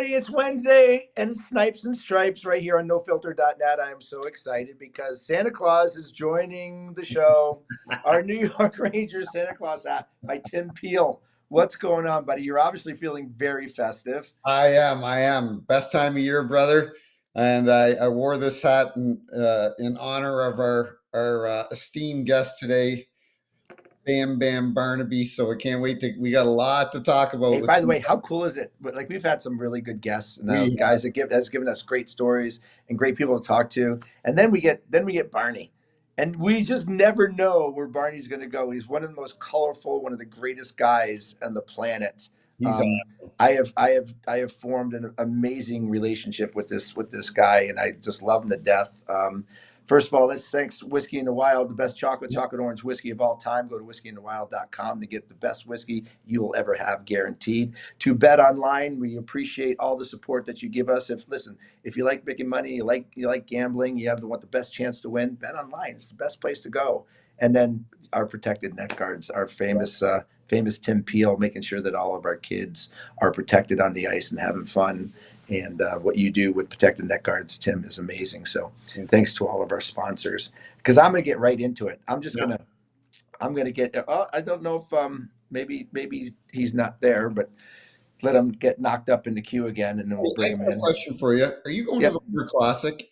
everybody. It's Wednesday and it's Snipes and Stripes right here on nofilter.net. I am so excited because Santa Claus is joining the show. Our New York Rangers Santa Claus hat by Tim Peel. What's going on, buddy? You're obviously feeling very festive. I am. Best time of year, brother. And I wore this hat in honor of our esteemed guest today, Bam Barnaby. So I can't wait we got a lot to talk about Hey, with by the you. way, how cool is it? But like we've had some really good guests and We guys that has given us great stories and great people to talk to. And then we get Barney. And we just never know where Barney's going to go. He's one of the most colorful, one of the greatest guys on the planet. he's Um, I have formed an amazing relationship with this guy, and I just love him to death. First of all, let's thanks Whiskey in the Wild, the best chocolate orange whiskey of all time. Go to whiskeyinthewild.com to get the best whiskey you will ever have, guaranteed. To bet online, we appreciate all the support that you give us. If you like making money, you like gambling, want the best chance to win, bet online. It's the best place to go. And then our protected net guards, our famous Tim Peel, making sure that all of our kids are protected on the ice and having fun. And what you do with protected net guards, Tim, is amazing. So thanks to all of our sponsors. Because I'm going to get right into it. I'm going to get. Oh, I don't know if maybe he's not there, but let him get knocked up in the queue again, and then we'll I bring him got a in. question for you. Are you going to Yep, the Winter Classic?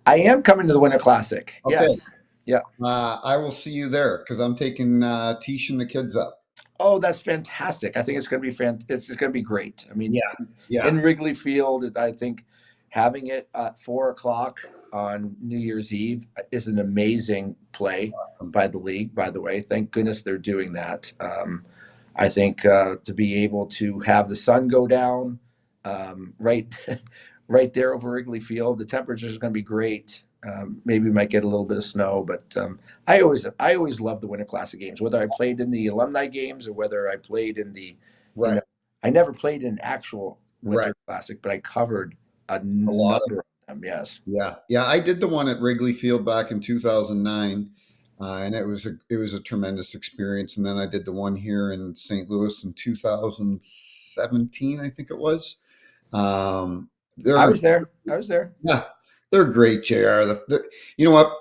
I am coming to the Winter Classic. Okay. Yes. Yeah. I will see you there because I'm taking Tish and the kids up. Oh, that's fantastic. I think it's going to be it's going to be great. I mean, Yeah. Yeah. in Wrigley Field, I think having it at 4 o'clock on New Year's Eve is an amazing play by the league, by the way. Thank goodness they're doing that. I think to be able to have the sun go down right right there over Wrigley Field, the temperature is going to be great. Maybe we might get a little bit of snow, but I always love the Winter Classic games, whether I played in the alumni games or whether I played in the, you Right. know, I never played in an actual Right. Winter Classic, but I covered a A lot of number of them. Yes. Yeah, yeah, I did the one at Wrigley Field back in 2009, and it was a tremendous experience. And then I did the one here in St. Louis in 2017, I think it was. I They're was there. I was there. Yeah, they're great, Jr. You know what?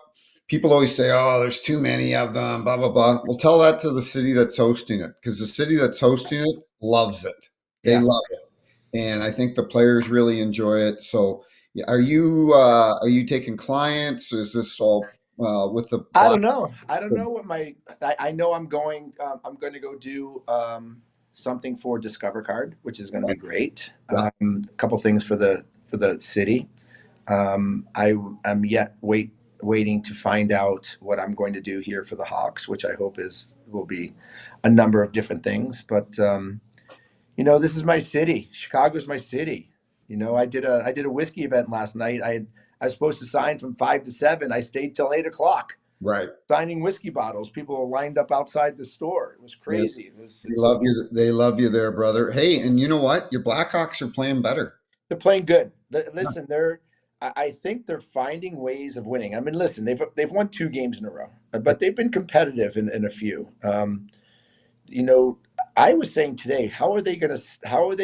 People always say, "Oh, there's too many of them." Blah blah blah. Well, tell that to the city that's hosting it, because the city that's hosting it loves it. They Yeah. love it, and I think the players really enjoy it. So, yeah, are you taking clients? Or is this all with the I black? don't know. I don't know what I know I'm going to go do something for Discover Card, which is going to be great. Yeah, A couple things for the city. I am yet waiting to find out what I'm going to do here for the Hawks, which I hope will be a number of different things. But this is my city. Chicago's my city. I did a whiskey event last night. I was supposed to sign from 5 to 7. I stayed till 8 o'clock right. signing whiskey bottles. People were lined up outside the store. It was They, crazy. they love you. They love you there, brother. Hey, and you know what? Your Blackhawks are playing better. They're playing good. Yeah, Listen, I think they're finding ways of winning. I mean, listen, they've won 2 games in a row, but they've been competitive in a few. You know, I was saying today, how are they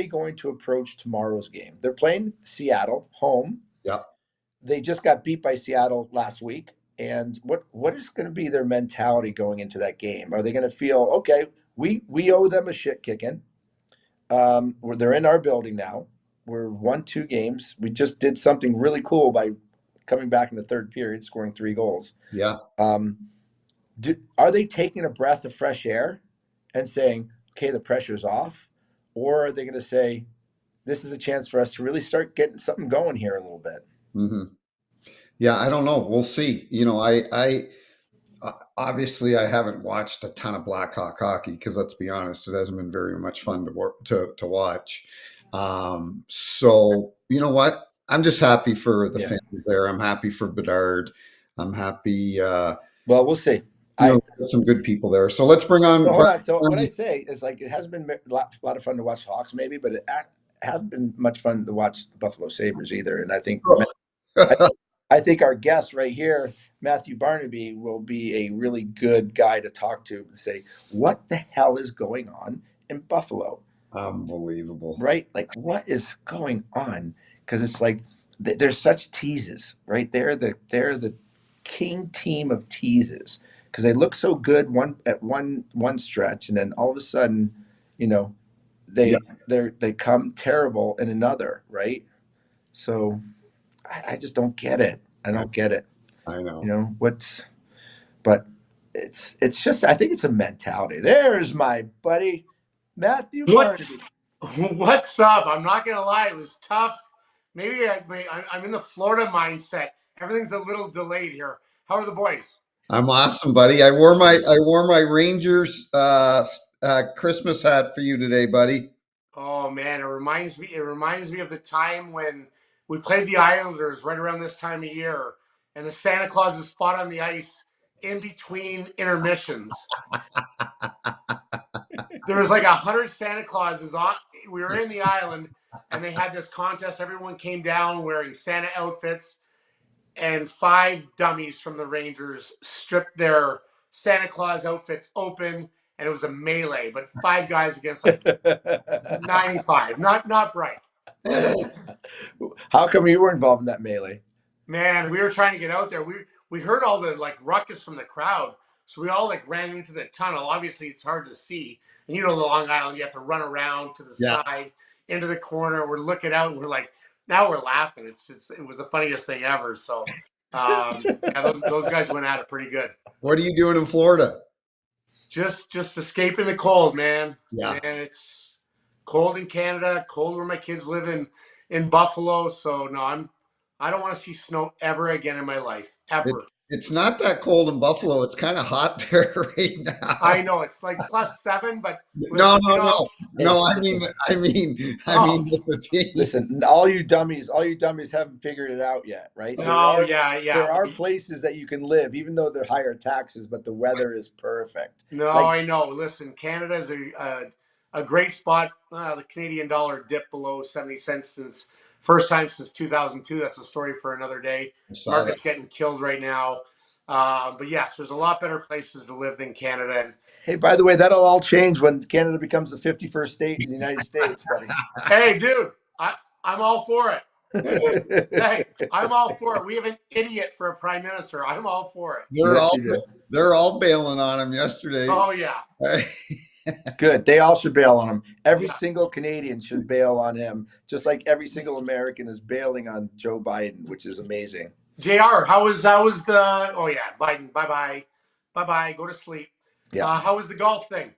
going to approach tomorrow's game? They're playing Seattle home. yeah. They just got beat by Seattle last week. And what is going to be their mentality going into that game? Are they going to feel, okay, we owe them a shit kicking? They're in our building now. We're won 2 games. We just did something really cool by coming back in the third period, scoring 3 goals. Yeah. Um, are they taking a breath of fresh air and saying, okay, the pressure's off? Or are they going to say, this is a chance for us to really start getting something going here a little bit? Hmm. Yeah, I don't know. We'll see. Obviously I haven't watched a ton of Blackhawk hockey because let's be honest, it hasn't been very much fun to watch. So you know what? I'm just happy for the Yeah. fans there. I'm happy for Bedard. I'm happy. Well, we'll see. I Some good people there. So let's bring So on hold on. So what I Barney. say is like it hasn't been a lot of fun to watch Hawks, maybe, but it hasn't been much fun to watch the Buffalo Sabres either. And I, I think our guest right here, Matthew Barnaby, will be a really good guy to talk to and say, what the hell is going on in Buffalo? Unbelievable. right? Like, what is going on? Because it's like there's such teases, right? They're the king team of teases because they look so good one stretch, and then all of a sudden, you know, Yeah, they come terrible in another, right? So I just don't get it. I don't get it. I You know. know what's but it's just I think it's a mentality. There's my buddy Matthew What's Barnaby. what's up? I'm not gonna lie, it was tough. Maybe I'm in the Florida mindset. Everything's a little delayed here. How are the boys? I'm awesome, buddy. I wore my Rangers Christmas hat for you today, buddy. Oh man, it reminds me of the time when we played the Islanders right around this time of year, and the Santa Claus is spot on the ice in between intermissions. There was like 100 Santa Clauses on. We were in the island, and they had this contest. Everyone came down wearing Santa outfits, and 5 dummies from the Rangers stripped their Santa Claus outfits open, and it was a melee. But 5 guys against like 95. Not bright. How come you were involved in that melee? Man, we were trying to get out there. We heard all the like ruckus from the crowd, so we all like ran into the tunnel. Obviously, it's hard to see, and you know the Long Island, you have to run around to the Yeah. side, into the corner. We're looking out, and we're like, now we're laughing. It was the funniest thing ever. So, yeah, those guys went at it pretty good. What are you doing in Florida? Just escaping the cold, man. Yeah. Man, it's cold in Canada, cold where my kids live in Buffalo. So no, I don't want to see snow ever again in my life, It, ever. it's not that cold in Buffalo. It's kind of hot there right I now. know it's like +7, but No, listen, no, no, Hey, no. I mean, listen, oh with the team. listen. All you dummies haven't figured it out yet, right? There no, are yeah. there are places that you can live, even though they're higher taxes, but the weather is perfect. No, Like, I know. Listen, Canada is a great spot. The Canadian dollar dipped below 70 cents since first time since 2002. That's a story for another day. I saw that. Market's getting killed right now. But yes, there's a lot better places to live than Canada. And hey, by the way, that'll all change when Canada becomes the 51st state in the United States, buddy. hey, dude, I'm all for it. Hey, I'm all for it. We have an idiot for a prime minister. I'm all for it. They're Yes, all you do. they're all bailing on him yesterday. Oh yeah, Good. They all should bail on him. Every yeah. single Canadian should bail on him, just like every single American is bailing on Joe Biden, which is amazing. Jr. How was the? Oh yeah, Biden. Bye bye. Go to sleep. Yeah. How was the golf thing?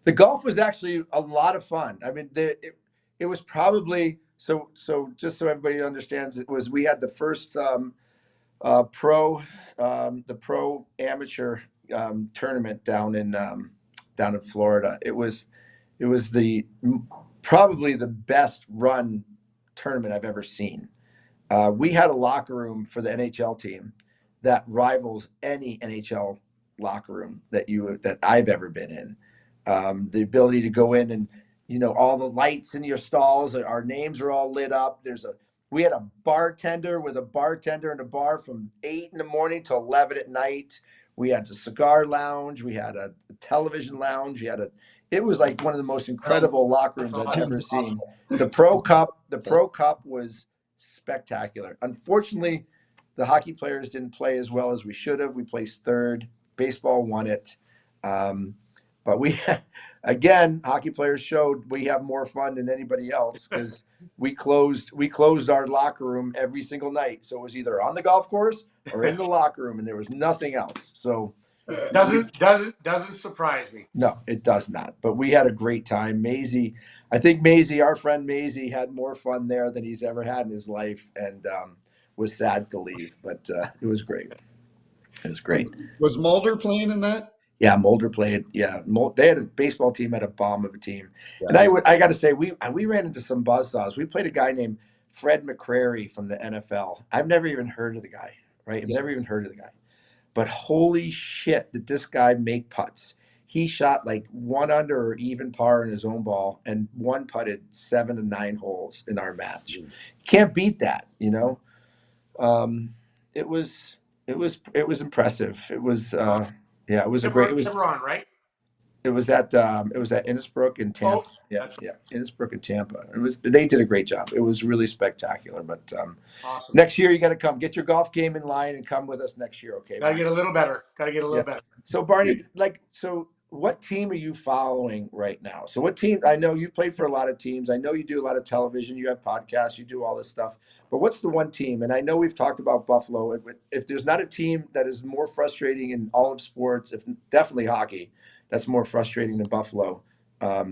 The golf was actually a lot of fun. I mean, it was probably so. Just so everybody understands, it was we had the first pro, the pro amateur tournament down in Florida. It was probably the best run tournament I've ever seen. We had a locker room for the NHL team that rivals any NHL locker room that I've ever been in. The ability to go in and all the lights in your stalls, our names are all lit up. We had a bartender with a bartender in a bar from 8 in the morning to 11 at night. We had a cigar lounge. We had a television lounge. It was like one of the most incredible locker rooms I've ever seen. The Pro Cup was spectacular. Unfortunately, the hockey players didn't play as well as we should have. We placed third. Baseball won it. But again, hockey players showed we have more fun than anybody else because we closed our locker room every single night. So it was either on the golf course or in the locker room, and there was nothing else. So Doesn't surprise me. no, it does not. But we had a great time. I think Maisie, our friend Maisie, had more fun there than he's ever had in his life, and was sad to leave. But it was great. It was great. Was Mulder playing in that? Yeah, Mulder played. Yeah, they had a baseball team, had a bomb of a team. Yeah, And I got to say, we ran into some buzzsaws. We played a guy named Fred McCrary from the NFL. I've never even heard of the guy, right? I've never even heard of the guy. But holy shit, did this guy make putts? He shot like 1 under or even par in his own ball, and one putted 7 to 9 holes in our match. You can't beat that, you know. It was impressive. It was it was a great. It was Cimarron, right? It was at Innisbrook in Tampa. Oh, Yeah, that's yeah, Innisbrook in Tampa. They did a great job. It was really spectacular. But awesome. next year you got to come. Get your golf game in line and come with us next year, okay, Got to Barney? get a little better. Got to get a Yeah. little better. So Barney, what team are you following right now? So what team? I know you play for a lot of teams. I know you do a lot of television. You have podcasts. You do all this stuff. But what's the one team? And I know we've talked about Buffalo. If there's not a team that is more frustrating in all of sports, if definitely hockey, that's more frustrating than Buffalo.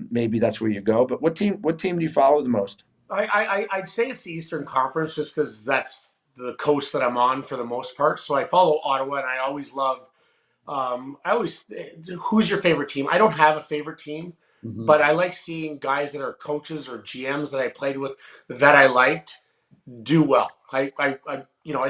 Maybe that's where you go. But what team? What team do you follow the most? I'd say it's the Eastern Conference just because that's the coast that I'm on for the most part. So I follow Ottawa, and I always love. Who's your favorite team? I don't have a favorite team, Mhm. but I like seeing guys that are coaches or GMs that I played with that I liked do well. I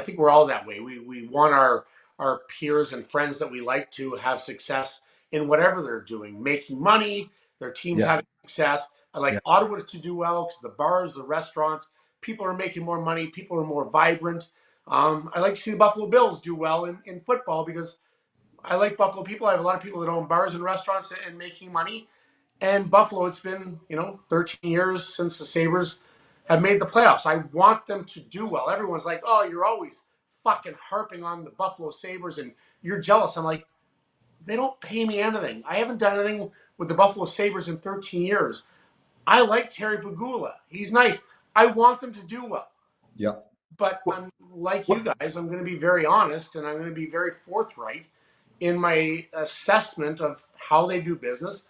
think we're all that way. We want our peers and friends that we like to have success in whatever they're doing, making money, their teams Yeah, having success. I like yeah, Ottawa to do well because the bars, the restaurants, people are making more money, people are more vibrant. I like to see the Buffalo Bills do well in football because I like Buffalo people. I have a lot of people that own bars and restaurants and making money. And Buffalo, it's been 13 years since the Sabres have made the playoffs. I want them to do well. Everyone's like, "Oh, you're always fucking harping on the Buffalo Sabres and you're jealous." I'm like, they don't pay me anything. I haven't done anything with the Buffalo Sabres in 13 years. I like Terry Pagula. He's nice. I want them to do well. Yeah. But I'm like you what, guys, I'm going to be very honest and I'm going to be very forthright in my assessment of how they do business,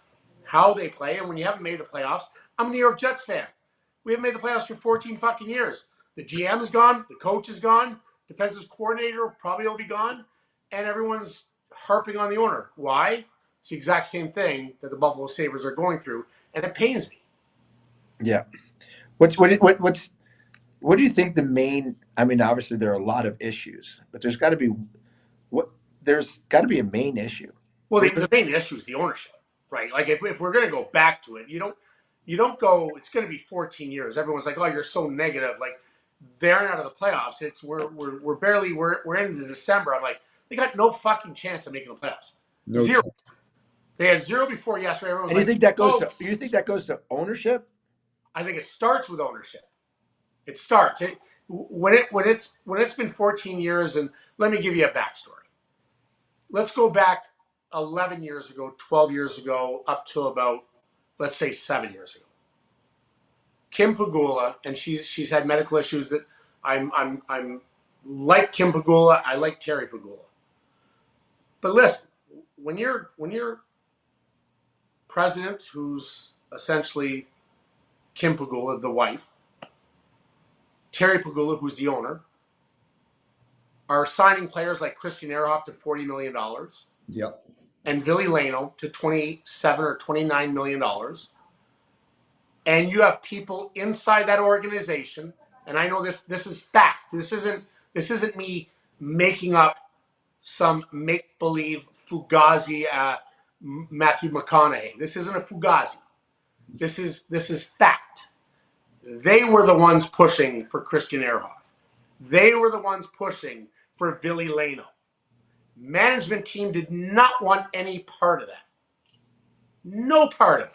how they play. And when you haven't made the playoffs, I'm a New York Jets fan. We haven't made the playoffs for 14 fucking years. The GM is gone, the coach is gone, defensive coordinator probably will be gone, and everyone's harping on the owner. Why? It's the exact same thing that the Buffalo Sabres are going through, and it pains me. yeah. What do you think the main? I mean, obviously there are a lot of issues, but what there's got to be a main issue. Well, the main issue is the ownership, right? Like if we're going to go back to it, you don't go. It's going to be 14 years. Everyone's like, oh, you're so negative. Like they're out of the playoffs. It's we're barely we're into December. I'm like, they got no fucking chance of making the playoffs. No Zero. chance. They had zero before yesterday. Everyone's And you like, think that goes oh, to ownership? I think it starts with ownership. It starts when it's been 14 years. And let me give you a backstory. Let's go back 11 years ago, 12 years ago, up to about, let's say, 7 years ago. Kim Pagula, and she's had medical issues that I'm like Kim Pagula, I like Terry Pagula. But listen, when you're president, who's essentially Kim Pagula, the wife, Terry Pagula, who's the owner, are signing players like Christian Ehrhoff to $40 million Yep. and Ville Leno to 27 or $29 million. And you have people inside that organization, and I know this is fact. This isn't me making up some make believe fugazi Matthew McConaughey. This isn't a fugazi. This is fact. They were the ones pushing for Christian Ehrhoff. They were the ones pushing for Ville Leno. Management team did not want any part of that. No part of it.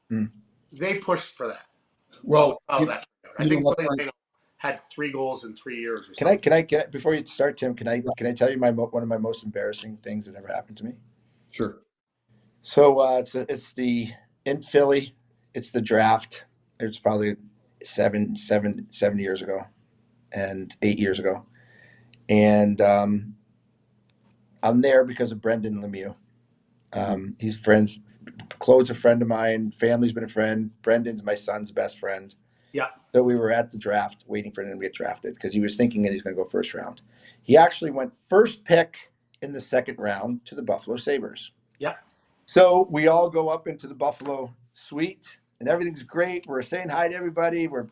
Hmm. They pushed for that. Well, How you, that I you know think what, Ville Frank? Leno had 3 goals in 3 years or Can I something. before you start, Tim? Yeah, Can I tell you one of my most embarrassing things that ever happened to me? sure. So it's the in Philly. It's the draft. It's probably 7 years ago, and 8 years ago, and I'm there because of Brendan Lemieux. Mhm. He's friends. Claude's a friend of mine. Family's been a friend. Brendan's my son's best friend. Yeah, So we were at the draft waiting for him to get drafted because he was thinking that he's going to go first round. He actually went first pick in the second round to the Buffalo Sabres. yeah. So we all go up into the Buffalo suite and everything's great. We're saying hi to everybody. We're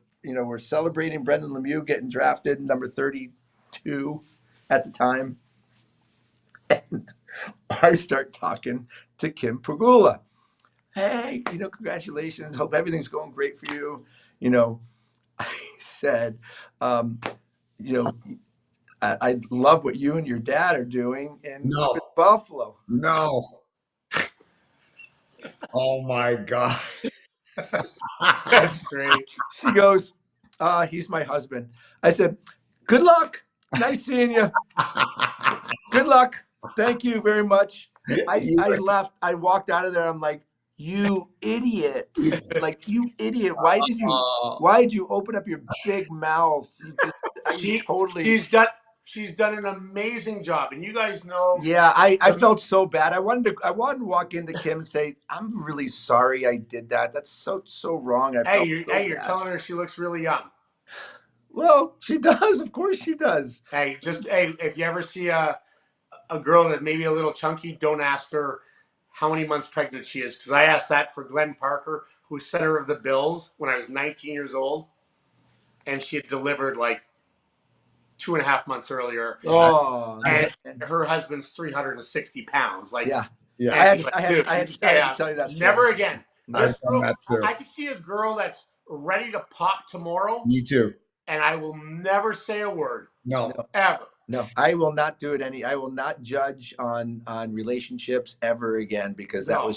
celebrating Brendan Lemieux getting drafted, number 32 at the time. And I start talking to Kim Pagula. Hey, congratulations. Hope everything's going great for you. I said, um, you know, I love what you and your dad are doing in No, Buffalo. no. Oh my God. That's great. She goes, he's my husband. I said, good luck. Nice seeing you. Good luck. Thank you very much. I left. I walked out of there. I'm like, you idiot. Like, you idiot. Why did you open up your big mouth? You She totally. she's done an amazing job, and you guys know. Yeah, I felt so bad. I wanted to walk into Kim and say, I'm really sorry I did that. That's so wrong. I felt so You're bad. telling her she looks really young. Well, she does. Of course she does. If you ever see a girl that maybe a little chunky, don't ask her how many months pregnant she is, because I asked that for Glenn Parker, who's center of the Bills when I was 19 years old, and she had delivered like 2.5 months earlier, Oh, and man. her husband's 360 pounds. Like, Yeah. Yeah. I and had she's to, like, I had, dude, I had to, I had to tell you that story. never again. I've This done girl, that too. I could see a girl that's ready to pop tomorrow, Me too. and I will never say a word No. ever. No, I will not do it I will not judge on relationships ever again, because that No.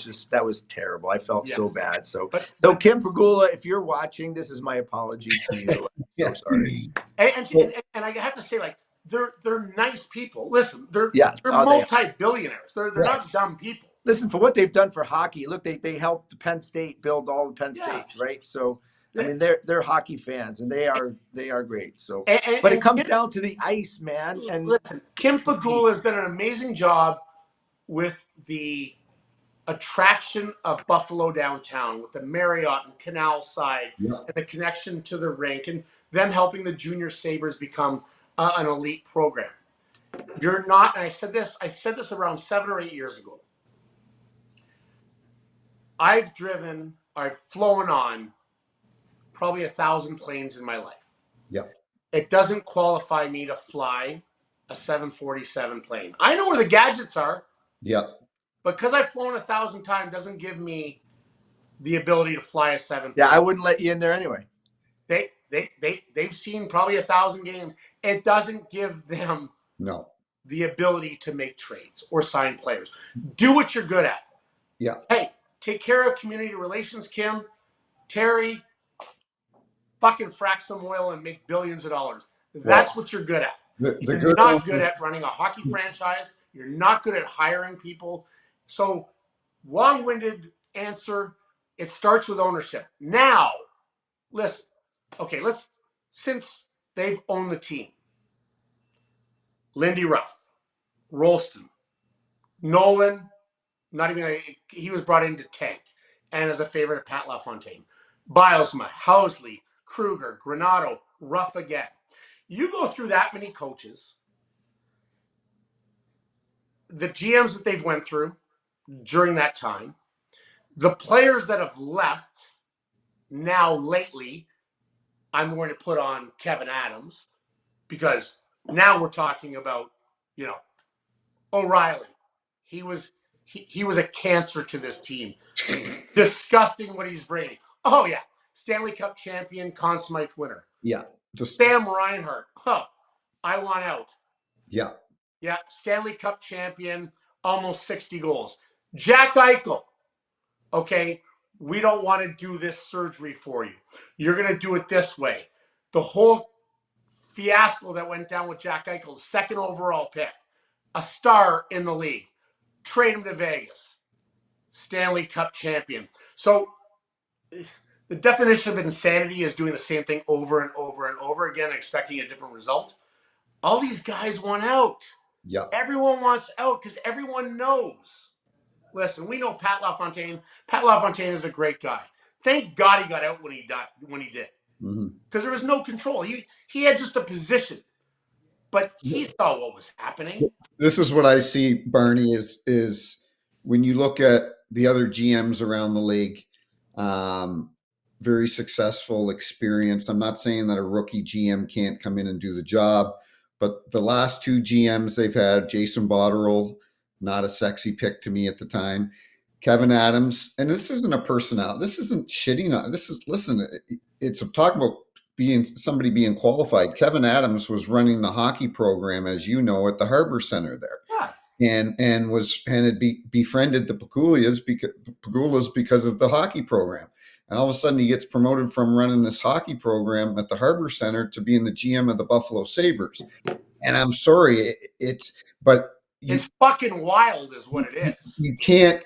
was terrible. I felt Yeah. so bad. So But Kim Pagula, if you're watching, this is my apology to you. I'm Yeah. so sorry. and I have to say, like, they're nice people. Listen, they're Yeah. They multi-billionaires. They're Right. not dumb people. listen, for what they've done for hockey. Look, they helped Penn State build all the Penn Yeah. State, right? So I They- mean, they're hockey fans, and they are great. So, And, but it and comes Kim, down to the ice, man. And listen, Kim Pagula has done an amazing job with the attraction of Buffalo downtown, with the Marriott and Canal Side, Yeah. and the connection to the rink, and them helping the junior Sabres become an elite program. You're not, and I said this around 7 or 8 years ago. I've flown on probably 1,000 planes in my life. Yeah. It doesn't qualify me to fly a 747 plane. I know where the gadgets are, Yeah. but because I've flown 1,000 times doesn't give me the ability to fly a 747. yeah, I wouldn't let you in there anyway. They've seen probably 1,000 games. It doesn't give them No. the ability to make trades or sign players. Do what you're good at. Yeah. Hey, take care of community relations, Kim, Terry. Fucking frack some oil and make billions of dollars. That's what you're good at. The You're good not good at running a hockey franchise. You're not good at hiring people. So, long-winded answer. It starts with ownership. Now, listen. Okay, since they've owned the team, Lindy Ruff, Rolston, Nolan, not even he was brought in to tank, and as a favorite of Pat LaFontaine, Bilesma, Housley, Kruger, Granato, Ruff again. You go through that many coaches, the GMs that they've went through during that time, the players that have left now lately. I'm going to put on Kevin Adams, because now we're talking about, O'Reilly. He was a cancer to this team. Disgusting what he's bringing. Oh yeah, Stanley Cup champion, Conn Smythe winner. Yeah. Just Sam Reinhart. I want out. yeah. Yeah, Stanley Cup champion, almost 60 goals. Jack Eichel. Okay, we don't want to do this surgery for you. You're going to do it this way. The whole fiasco that went down with Jack Eichel, second overall pick, a star in the league. Trade him to Vegas. Stanley Cup champion. So the definition of insanity is doing the same thing over and over and over again, expecting a different result. All these guys want out. Yeah. Everyone wants out because everyone knows. Listen, we know Pat LaFontaine. Pat LaFontaine is a great guy. Thank God he got out when he did. Because there was no control. He had just a position. But he saw what was happening. This is what I see, Barney, is when you look at the other GMs around the league, very successful experience. I'm not saying that a rookie GM can't come in and do the job, but the last two GMs they've had, Jason Botterill, not a sexy pick to me at the time, Kevin Adams, and this isn't a personality. This isn't shitting on. This is, listen, it's talking about somebody being qualified. Kevin Adams was running the hockey program, as you know, at the Harbor Center there. Yeah. and had befriended the Pagulas because of the hockey program. And all of a sudden, he gets promoted from running this hockey program at the Harbor Center to being the GM of the Buffalo Sabres. And I'm sorry, it's fucking wild, is what it is.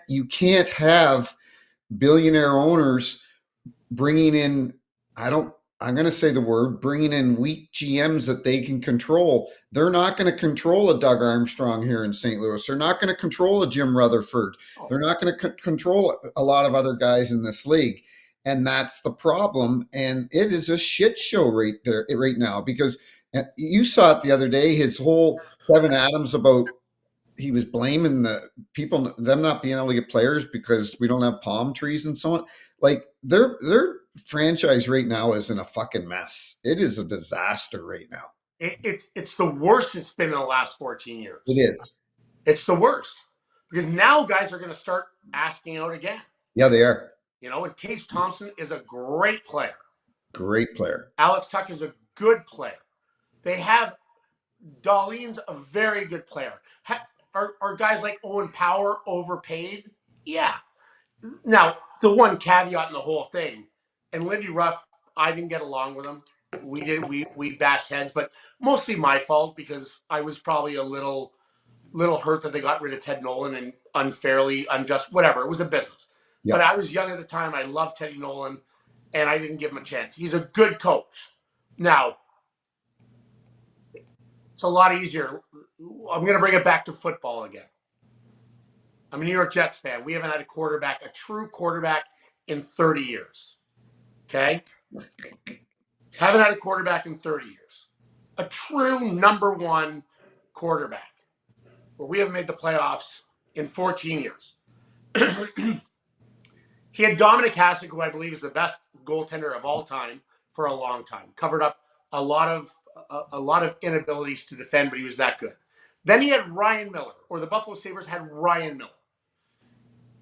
You can't have billionaire owners bringing in, I'm going to say the word, bringing in weak GMs that they can control. They're not going to control a Doug Armstrong here in St. Louis. They're not going to control a Jim Rutherford. They're not going to control a lot of other guys in this league. And that's the problem. And it is a shit show right now, because you saw it the other day, his whole Kevin Adams about, he was blaming the people, them not being able to get players because we don't have palm trees and so on. Like their franchise right now is in a fucking mess. It is a disaster right now. It's the worst it's been in the last 14 years. It is. It's the worst, because now guys are going to start asking out again. Yeah, they are. And Tage Thompson is a great player. Great player. Alex Tuck is a good player. They have Dahlin's a very good player. Are guys like Owen Power overpaid? Yeah. Now, the one caveat in the whole thing, and Lindy Ruff, I didn't get along with him. We bashed heads, but mostly my fault, because I was probably a little hurt that they got rid of Ted Nolan and unfairly, unjust, whatever. It was a business. Yeah. But I was young at the time. I loved Teddy Nolan, and I didn't give him a chance. He's a good coach. Now, it's a lot easier. I'm going to bring it back to football again. I'm a New York Jets fan. We haven't had a true quarterback in 30 years. Okay? Haven't had a quarterback in 30 years. A true number one quarterback, where we haven't made the playoffs in 14 years. He had Dominic Hasek, who I believe is the best goaltender of all time, for a long time. Covered up a lot of inabilities to defend, but he was that good. Then he had Ryan Miller, or the Buffalo Sabres had Ryan Miller.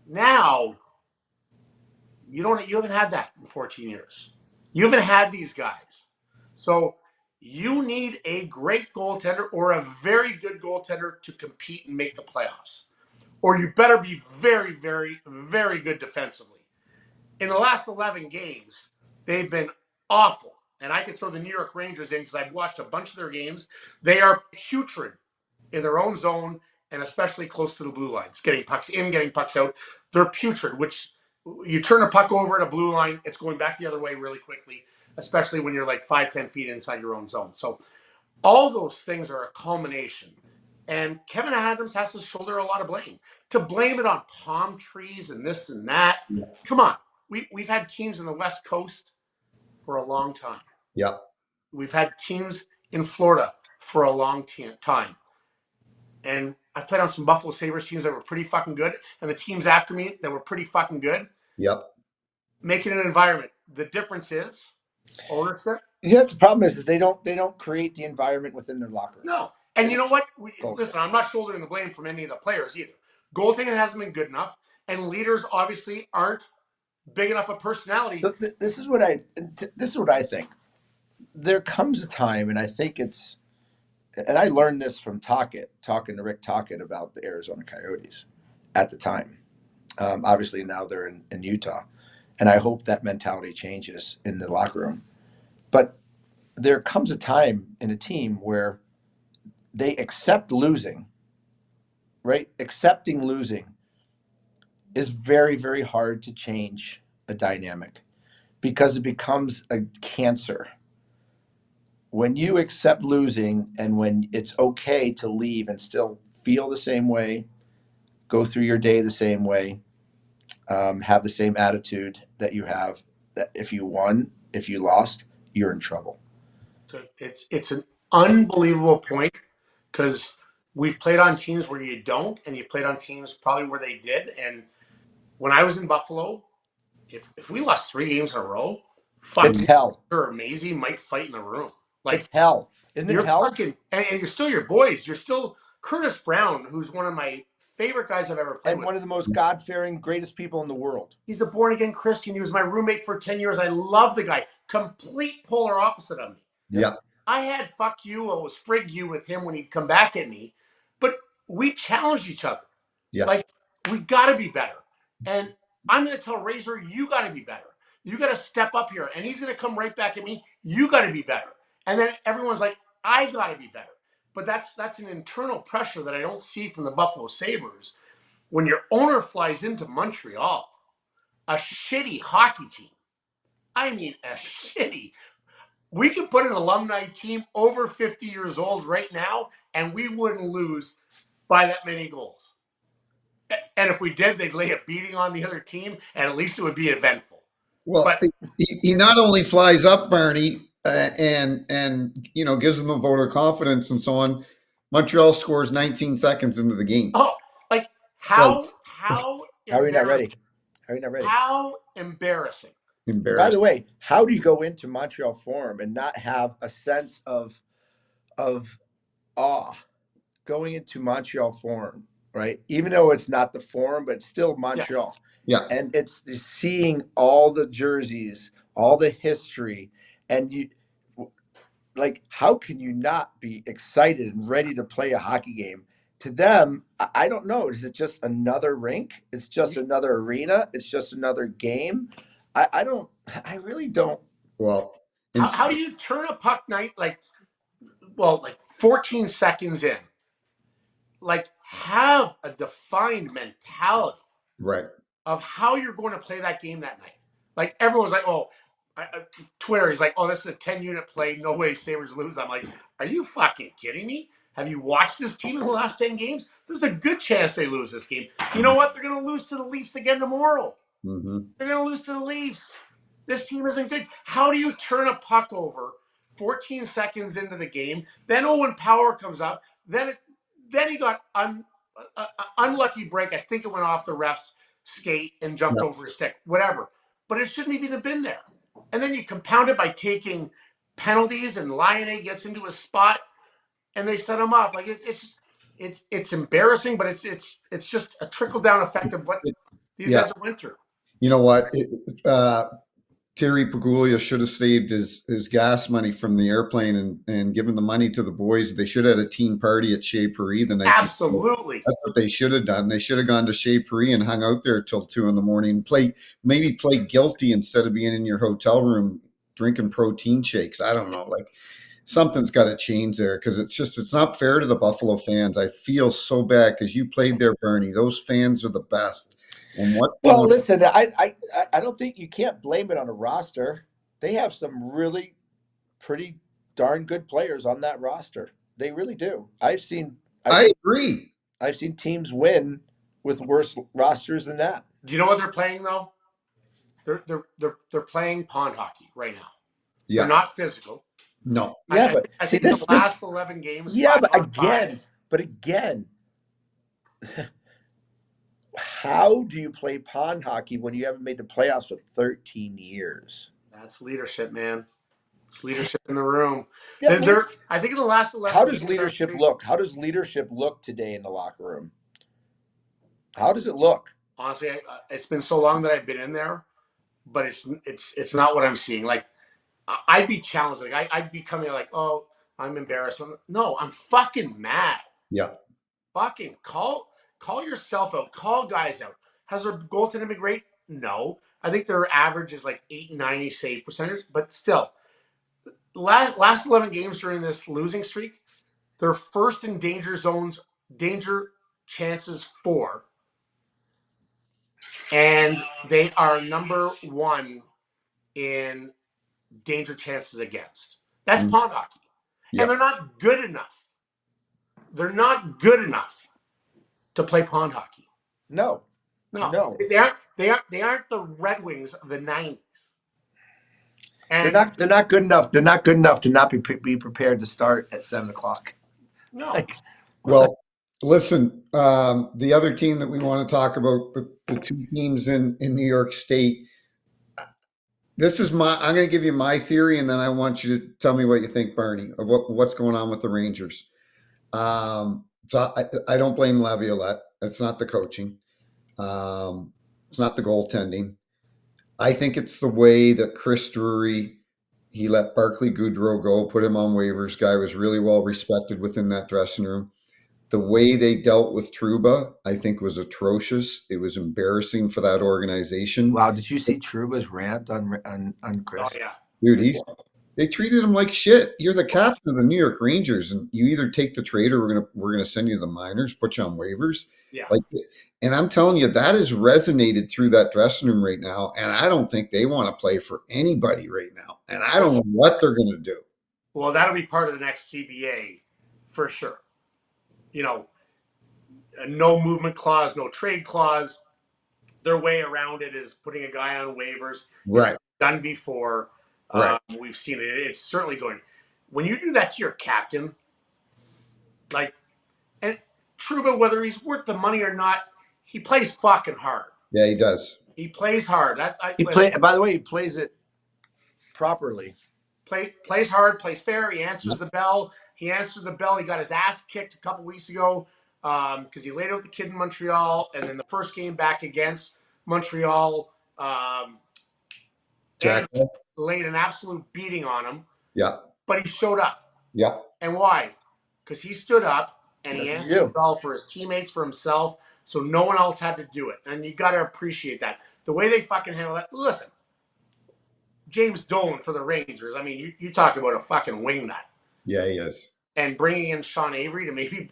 Now, you haven't had that in 14 years. You haven't had these guys. So you need a great goaltender or a very good goaltender to compete and make the playoffs. Or you better be very, very, very good defensively. In the last 11 games, they've been awful. And I could throw the New York Rangers in, because I've watched a bunch of their games. They are putrid in their own zone, and especially close to the blue lines. Getting pucks in, getting pucks out. They're putrid, which you turn a puck over at a blue line, it's going back the other way really quickly, especially when you're like 5-10 feet inside your own zone. So all those things are a culmination. And Kevin Adams has to shoulder a lot of blame. To blame it on palm trees and this and that, come on. We've had teams in the West Coast for a long time. Yeah. We've had teams in Florida for a long time. And I've played on some Buffalo Sabres teams that were pretty fucking good, and the teams after me that were pretty fucking good. Yep. Making an environment. The difference is ownership. Yeah, the problem is they don't create the environment within their locker room. No. And you know what? Listen, I'm not shouldering the blame from any of the players either. Goaltending hasn't been good enough, and leaders obviously aren't big enough of personality. So this is what I think. There comes a time, and I think and I learned this from talking to Rick Tocchet about the Arizona Coyotes at the time. Obviously now they're in Utah, and I hope that mentality changes in the locker room. But there comes a time in a team where they accept losing, right? Accepting losing is very, very hard to change a dynamic, because it becomes a cancer. When you accept losing, and when it's okay to leave and still feel the same way, go through your day the same way, have the same attitude that you have, that if you won, if you lost, you're in trouble. So it's an unbelievable point, because we've played on teams where you don't, and you've played on teams probably where they did. And when I was in Buffalo, if we lost 3 games in a row, it's hell. Sure, Maisie might fight in the room. Like, it's hell. Isn't it hell? And you're still your boys. You're still Curtis Brown, who's one of my favorite guys I've ever played with. And one of the most God-fearing, greatest people in the world. He's a born-again Christian. He was my roommate for 10 years. I love the guy. Complete polar opposite of me. Yeah. I had fuck you, or was frig you with him when he'd come back at me. But we challenged each other. Yeah. Like, we got to be better. And I'm going to tell Razor, you got to be better. You got to step up here. And he's going to come right back at me. You got to be better. And then everyone's like, I got to be better. But that's an internal pressure that I don't see from the Buffalo Sabres. When your owner flies into Montreal, a shitty hockey team, I mean, a shitty. We could put an alumni team over 50 years old right now, and we wouldn't lose by that many goals. And if we did, they'd lay a beating on the other team, and at least it would be eventful. Well, But he not only flies up, Barney, and gives them a vote of confidence and so on. Montreal scores 19 seconds into the game. like Like, how How are you not ready? embarrassing? How are you not ready? How embarrassing. By the embarrassing. way, how do you go into Montreal Forum and not have a sense of awe going into Montreal Forum, right? Even though it's not the Forum, but it's still Montreal. Yeah. And it's seeing all the jerseys, all the history, and you like, how can you not be excited and ready to play a hockey game? To them, I don't know. Is it just another rink? It's just another arena. It's just another game. I really don't. Well, How do you turn a puck night like 14 seconds in? Like, have a defined mentality right. of how you're going to play that game that night. Like, everyone's like, Twitter is like, oh, this is a 10-unit play. No way Sabres lose. I'm like, are you fucking kidding me? Have you watched this team in the last 10 games? There's a good chance they lose this game. You know what? They're going to lose to the Leafs again tomorrow. Mm-hmm. They're going to lose to the Leafs. This team isn't good. How do you turn a puck over 14 seconds into the game? Then Owen Power comes up. Then he got unlucky break. I think it went off the ref's skate and jumped over his stick. Whatever. But it shouldn't even have been there. And then you compound it by taking penalties, and Lionel gets into a spot, and they set him up. Like, it's embarrassing, but it's just a trickle down effect of what these guys have went through. You know what? Terry Paguglia should have saved his gas money from the airplane and given the money to the boys. They should have had a team party at Chez Paris the night. Absolutely. That's what they should have done. They should have gone to Chez Paris and hung out there till 2 a.m. Maybe play guilty instead of being in your hotel room drinking protein shakes. I don't know. Like, something's got to change there, because it's not fair to the Buffalo fans. I feel so bad because you played there, Bernie. Those fans are the best. And Listen, I don't think you can't blame it on a roster. They have some really pretty darn good players on that roster. They really do. I agree. I've seen teams win with worse rosters than that. Do you know what they're playing though? They're playing pond hockey right now. Yeah. They're not physical. No. Yeah, I think the last 11 games. Yeah, but again, how do you play pond hockey when you haven't made the playoffs for 13 years? That's leadership, man. It's leadership in the room. Yeah, I think in the last 11 how does leadership look? How does leadership look today in the locker room? How does it look? Honestly, it's been so long that I've been in there, but it's not what I'm seeing. Like, I'd be challenged. Like, I'd be coming like, oh, I'm embarrassed. No, I'm fucking mad. Yeah. Fucking call yourself out. Call guys out. Has their goaltending been great? No. I think their average is like 890 save percentage, but still. Last 11 games during this losing streak, they're first in danger zones, danger chances 4. And they are number 1 in danger chances against. That's pond hockey. Yep. And they're not good enough. They're not good enough to play pond hockey. No. They aren't the Red Wings of the 90s. And they're not good enough. They're not good enough to not be prepared to start at 7:00. No. Well, listen, the other team that we want to talk about, the 2 teams in New York State. I'm going to give you my theory, and then I want you to tell me what you think, Barney, of what's going on with the Rangers. So I don't blame Laviolette. It's not the coaching. It's not the goaltending. I think it's the way that Chris Drury, he let Barclay Goodrow go, put him on waivers. Guy was really well respected within that dressing room. the way they dealt with Trouba, I think, was atrocious. It was embarrassing for that organization. Wow, did you see Truba's rant on Oh Chris? yeah. Dude, they treated him like shit. You're the captain of the New York Rangers, and you either take the trade or we're gonna send you to the minors, put you on waivers. Yeah. Like, and I'm telling you, that has resonated through that dressing room right now. And I don't think they want to play for anybody right now. And I don't know what they're gonna do. Well, that'll be part of the next CBA for sure. You know, a no movement clause, no trade clause. Their way around it is putting a guy on waivers. It's Right. done before. Right. We've seen it. It's certainly going. When you do that to your captain, like, and Trouba, whether he's worth the money or not, he plays fucking hard. Yeah, he does. He plays hard. By the way, he plays it properly. Plays hard, plays fair. He answers the bell. He answered the bell. He got his ass kicked a couple weeks ago because he laid out the kid in Montreal, and then the first game back against Montreal, Jack. laid an absolute beating on him. Yeah. But he showed up. Yeah. And why? Because he stood up and he That's answered the bell for his teammates, for himself, so no one else had to do it. And you got to appreciate that. The way they fucking handle that. Listen, James Dolan for the Rangers. I mean, you talk about a fucking wingnut. Yeah, he is. And bringing in Sean Avery to maybe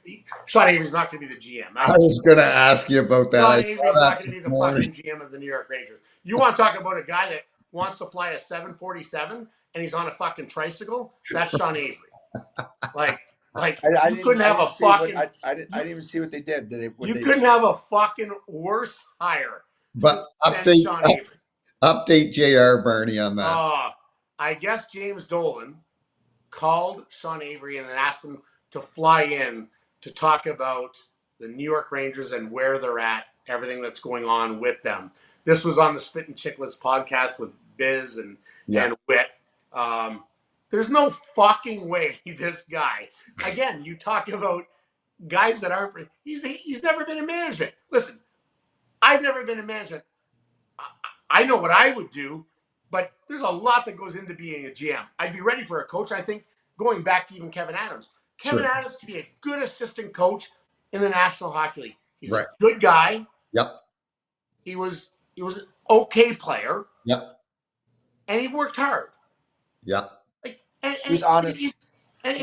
Sean Avery's not going to be the GM. I was going to ask you about that. Sean Avery's not going to be the fucking GM of the New York Rangers. You want to talk about a guy that wants to fly a 747 and he's on a fucking tricycle? That's Sean Avery. Like I you couldn't have a fucking. I didn't even see what they did. You couldn't have a fucking worse hire. But than Sean Avery. Update JR Barney on that. I guess James Dolan called Sean Avery and asked him to fly in to talk about the New York Rangers and where they're at, everything that's going on with them. This was on the Spit and Chicklets podcast with Biz and Whit. There's no fucking way this guy. Again, you talk about guys that aren't. He's never been in management. Listen, I've never been in management. I know what I would do, but there's a lot that goes into being a GM. I'd be ready for a coach. I think going back to even Kevin Adams. Kevin Adams could be a good assistant coach in the National Hockey League. He's a good guy. Yep. He was an okay player. Yep. And he worked hard. Yep. He was honest. But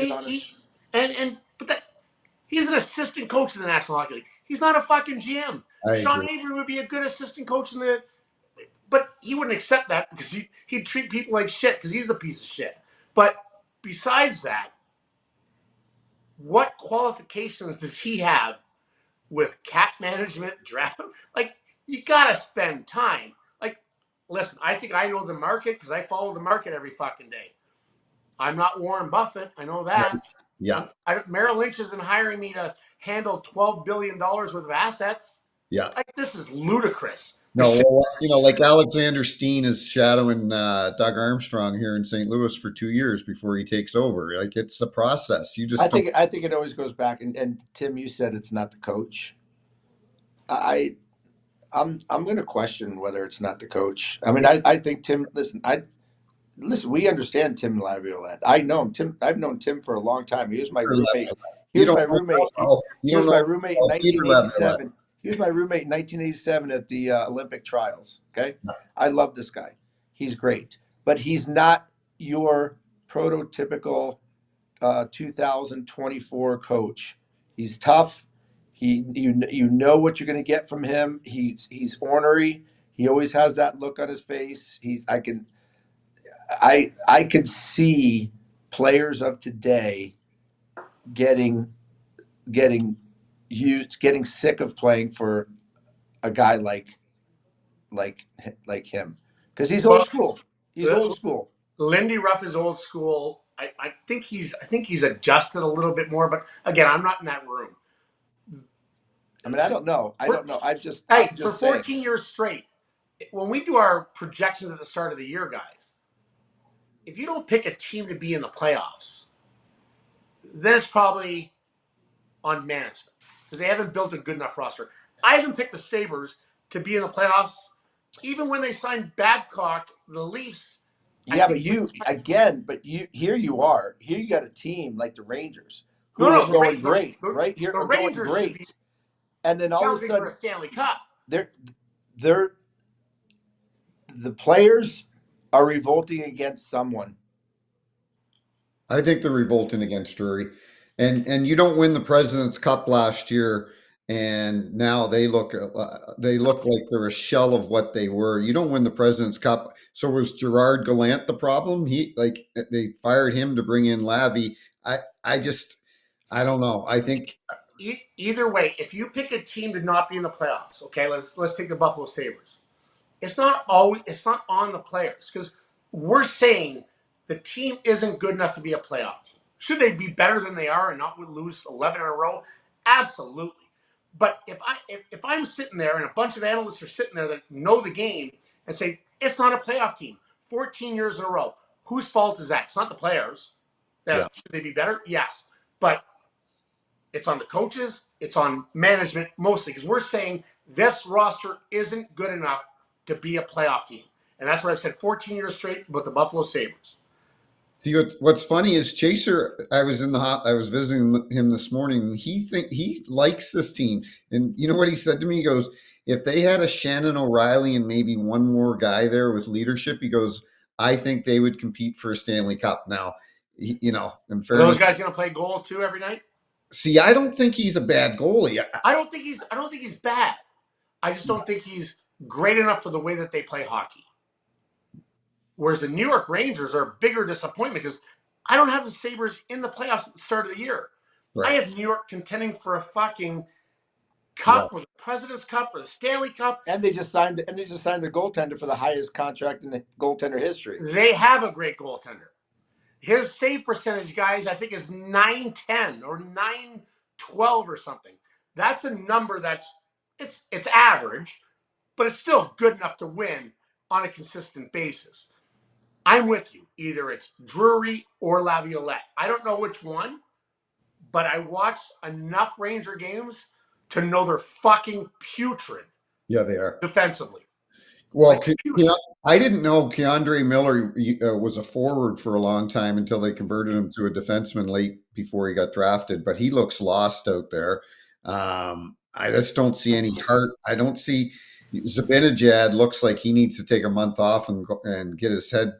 he's an assistant coach in the National Hockey League. He's not a fucking GM. Sean Avery would be a good assistant coach but he wouldn't accept that because he'd treat people like shit because he's a piece of shit. But besides that, what qualifications does he have with cap management, draft? Like, you got to spend time. Like, listen, I think I know the market because I follow the market every fucking day. I'm not Warren Buffett. I know that. Right. Yeah. Merrill Lynch isn't hiring me to handle $12 billion worth of assets. Yeah. Like, this is ludicrous. No, well, like Alexander Steen is shadowing Doug Armstrong here in St. Louis for 2 years before he takes over. Like, it's a process. You just I think it always goes back. And Tim, you said it's not the coach. I'm going to question whether it's not the coach. I mean, I think Tim. Listen. We understand Tim Laviolette. I know him. I've known Tim for a long time. He was my roommate. He was my roommate in 1987. He was my roommate in 1987 at the Olympic trials. Okay. I love this guy. He's great, but he's not your prototypical 2024 coach. He's tough. You know what you're going to get from him. He's ornery. He always has that look on his face. I could see players of today getting sick of playing for a guy like him because he's old school. He's old school. Lindy Ruff is old school. I think he's adjusted a little bit more, but again, I'm not in that room. I mean, I don't know. I'm just for 14 saying. years straight, when we do our projections at the start of the year, guys, if you don't pick a team to be in the playoffs, then it's probably on management because they haven't built a good enough roster. I haven't picked the Sabres to be in the playoffs, even when they signed Babcock, the Leafs. Yeah, but here you are. Here you got a team like the Rangers No, who no, are going great, the, right here, the are going Rangers should be great, and then all of a challenging for a sudden Stanley Cup. they're the players are revolting against someone. I think they're revolting against Drury, and you don't win the President's Cup last year, and now they look like they're a shell of what they were. You don't win the President's Cup. So was Gerard Gallant the problem? He like they fired him to bring in Lavi. I just I don't know. I think Either way, if you pick a team to not be in the playoffs, okay, let's take the Buffalo Sabres. It's not on the players because we're saying the team isn't good enough to be a playoff team. Should they be better than they are and not lose 11 in a row? Absolutely. But if I'm sitting there and a bunch of analysts are sitting there that know the game and say it's not a playoff team, 14 years in a row, whose fault is that? It's not the players. yeah. Should they be better? Yes, but it's on the coaches, it's on management mostly because we're saying this roster isn't good enough to be a playoff team. And that's what I've said 14 years straight about the Buffalo Sabres. See what's funny is Chaser. I was visiting him this morning. He likes this team, and you know what he said to me? He goes, "If they had a Shannon O'Reilly and maybe one more guy there with leadership, he goes, I think they would compete for a Stanley Cup." Now, in Are fairness, those guys going to play goal too every night? see, I don't think he's a bad goalie. I don't think he's bad. I just don't think he's great enough for the way that they play hockey. Whereas the New York Rangers are a bigger disappointment because I don't have the Sabres in the playoffs at the start of the year. Right. I have New York contending for a fucking Yeah. cup or the President's Cup or the Stanley Cup. And they just signed their goaltender for the highest contract in the goaltender history. They have a great goaltender. His save percentage, guys, I think is 910 or 912 or something. That's a number it's average, but it's still good enough to win on a consistent basis. I'm with you. Either it's Drury or Laviolette. I don't know which one, but I watched enough Ranger games to know they're fucking putrid Yeah, they are. defensively. Well, Like, putrid. I didn't know Keandre Miller was a forward for a long time until they converted him to a defenseman late before he got drafted. But he looks lost out there. I just don't see any heart. I don't see Zibanejad looks like he needs to take a month off and get his head,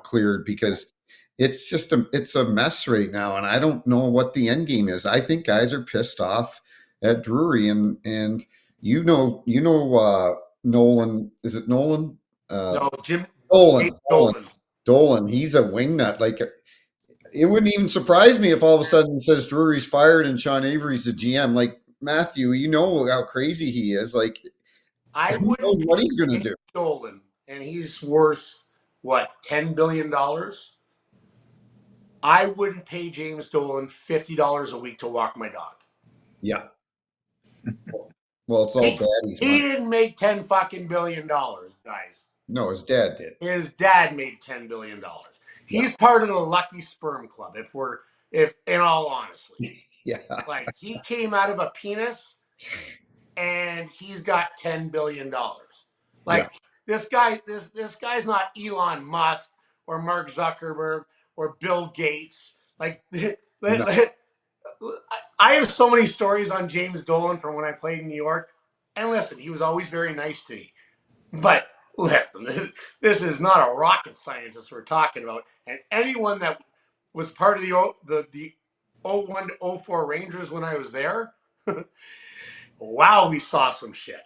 cleared because it's a mess right now, and I don't know what the end game is. I think guys are pissed off at Drury and Nolan, is it Nolan? No, Jim Dolan. Dolan. Dolan. He's a wingnut. Like it wouldn't even surprise me if all of a sudden it says Drury's fired and Sean Avery's the GM. Like Matthew, you know how crazy he is. Like I who knows wouldn't what he's going to do? Dolan, and he's worth what, $10 billion? I wouldn't pay James Dolan $50 a week to walk my dog. Yeah. Well, it's all bad. He didn't make $10 billion, guys. No, his dad did. His dad made $10 billion. He's part of the lucky sperm club. If in all honesty, Yeah. like he came out of a penis, and he's got $10 billion. Like this guy's not Elon Musk or Mark Zuckerberg or Bill Gates. Like I have so many stories on James Dolan from when I played in New York. And listen, he was always very nice to me. But listen, this is not a rocket scientist we're talking about. And anyone that was part of the 01 to 04 Rangers when I was there, wow, we saw some shit.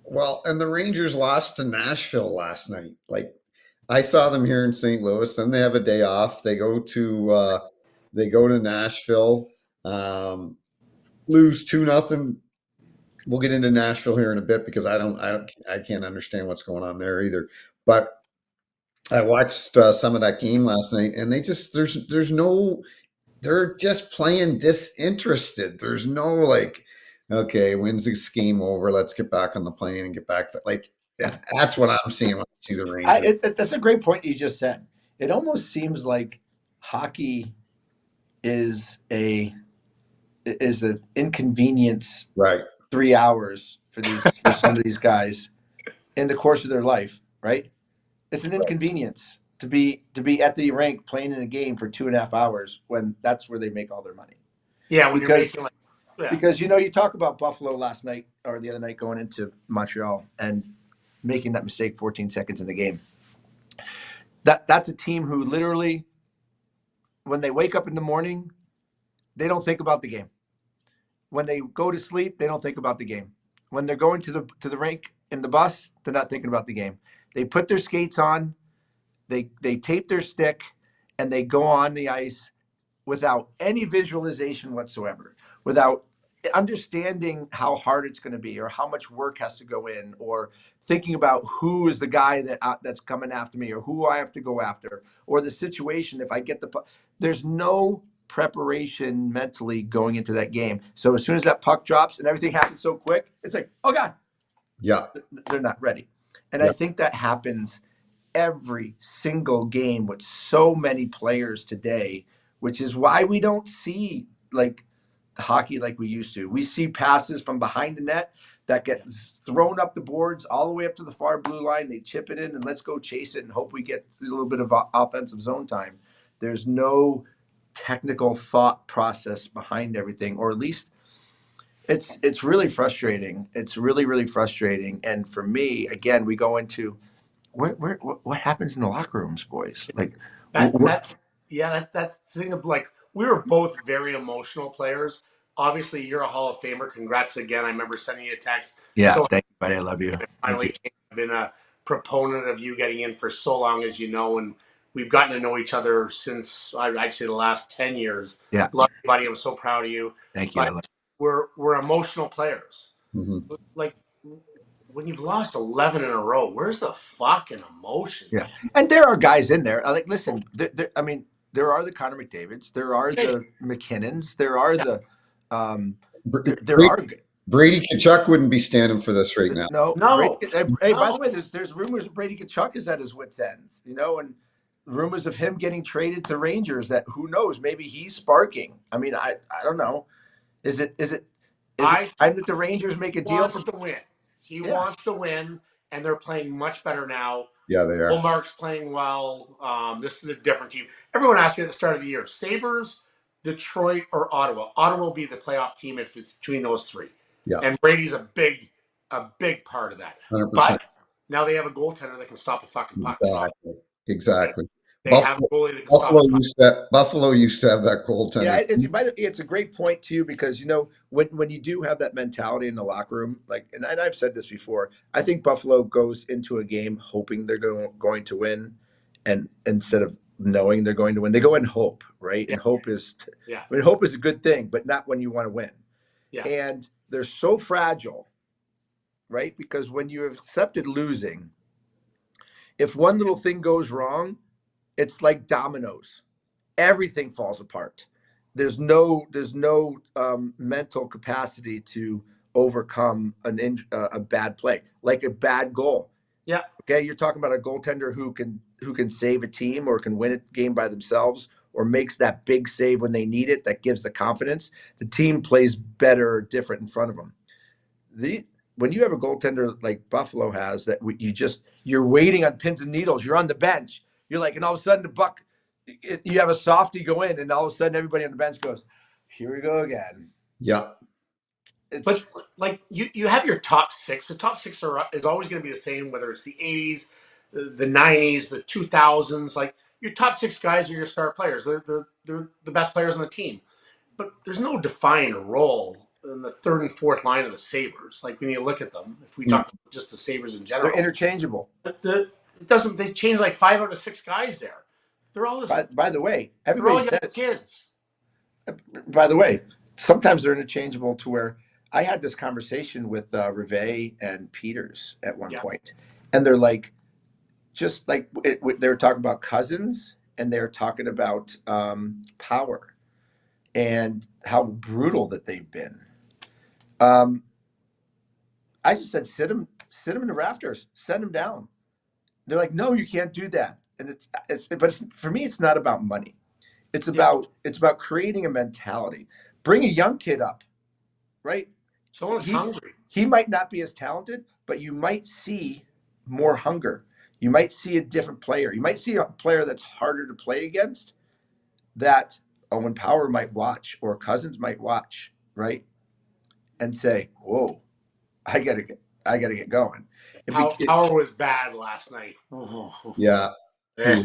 Well, and the Rangers lost to Nashville last night. Like I saw them here in St. Louis. Then they have a day off. They go to Nashville, lose 2-0. We'll get into Nashville here in a bit because I can't understand what's going on there either. But I watched some of that game last night, and they're just playing disinterested. There's no like, okay, when's this game over? Let's get back on the plane and get back. That's what I'm seeing when I see the Rangers. That's a great point you just said. It almost seems like hockey is an inconvenience. Right. 3 hours for some of these guys in the course of their life, right? It's an inconvenience. to be at the rink playing in a game for 2.5 hours when that's where they make all their money. Yeah, when you're Because making like, yeah, because you talk about Buffalo last night or the other night going into Montreal and making that mistake 14 seconds in the game. That's a team who literally, when they wake up in the morning, they don't think about the game. When they go to sleep, they don't think about the game. When they're going to the rink in the bus, they're not thinking about the game. They put their skates on, they tape their stick, and they go on the ice without any visualization whatsoever, without understanding how hard it's going to be or how much work has to go in, or thinking about who is the guy that's coming after me or who I have to go after, or the situation if I get the puck. There's no preparation mentally going into that game. So as soon as that puck drops and everything happens so quick, it's like, oh God, Yeah. they're not ready. And Yeah. I think that happens every single game with so many players today, which is why we don't see like hockey like we used to. We see passes from behind the net that get thrown up the boards all the way up to the far blue line. They chip it in and let's go chase it and hope we get a little bit of offensive zone time. There's no technical thought process behind everything, or at least it's really frustrating. It's really, really frustrating. And for me, again, we go into what happens in the locker rooms, boys? Like, that's that's the thing of like we were both very emotional players. Obviously, you're a Hall of Famer. Congrats again. I remember sending you a text. yeah, So thank you, buddy. I love you. Thank finally you. came. I've been a proponent of you getting in for so long, as you know, and we've gotten to know each other since I'd say the last 10 years. Yeah, Love you, buddy. I'm so proud of you. thank you. I But love we're emotional players. Mhm. Like when you've lost 11 in a row, where's the fucking emotion, Yeah, man? and there are guys in there. Like, listen, I mean, there are the Connor McDavids, there are Hey, the McKinnons, there are yeah, the, um, Br- there Brady, are Brady Kachuk wouldn't be standing for this right now. no Brady. no, Hey, by the no. way, there's rumors of Brady Kachuk is at his wits' ends, and rumors of him getting traded to Rangers. That who knows? Maybe he's sparking. I mean, I don't know. Is it I time that the Rangers make a deal wants for? to win. He Yeah, wants to win, and they're playing much better now. Yeah, they are. Mark's playing well. This is a different team. Everyone asked me at the start of the year: Sabres, Detroit, or Ottawa. Ottawa will be the playoff team if it's between those three. Yeah, And Brady's a big part of that. 100%. But now they have a goaltender that can stop a fucking puck. Exactly. Exactly. They have a goalie that can stop Buffalo a puck. Buffalo used to have that yeah. goaltender. It's a great point too, because when you do have that mentality in the locker room, like, and I've said this before, I think Buffalo goes into a game hoping they're going to win, and instead of knowing they're going to win, they go in hope, right? Yeah, And hope is, yeah, I mean, hope is a good thing, but not when you want to win. yeah. And they're so fragile, right? Because when you have accepted losing, if one little thing goes wrong, it's like dominoes. Everything falls apart. There's no mental capacity to overcome a bad play, like a bad goal. Yeah. Okay, you're talking about a goaltender who can save a team or can win a game by themselves or makes that big save when they need it. That gives the confidence. The team plays better or different in front of them. The When you have a goaltender like Buffalo has, that you're waiting on pins and needles. You're on the bench. You're like, and all of a sudden the buck, you have a softie go in, and all of a sudden everybody on the bench goes, "Here we go again." Yeah. It's But like you have your top six. The top six is always going to be the same, whether it's the '80s, the '90s, the 2000s. Like your top six guys are your star players. They're the best players on the team. But there's no defined role in the third and fourth line of the Sabres. Like when you look at them, if we talk about just the Sabres in they're general, interchangeable. but it doesn't. They change like 5 out of 6 guys there. They're all just, By the way, they're everybody all young says. kids. By the way, sometimes they're interchangeable to where I had this conversation with Rivet and Peters at one Yeah. point, and they're like, just like they were talking about Cousins, and they're talking about power and how brutal that they've been. Um, I just said, sit them in the rafters, send them down. They're like, no, you can't do that. And for me, it's not about money. Yeah. It's about creating a mentality. Bring a young kid up, right? Someone's He hungry. he might not be as talented, but you might see more hunger. you might see a different player. You might see a player that's harder to play against that Owen Power might watch or Cousins might watch, right? And say, whoa, I gotta get going. Power was bad last night. Yeah. Eh.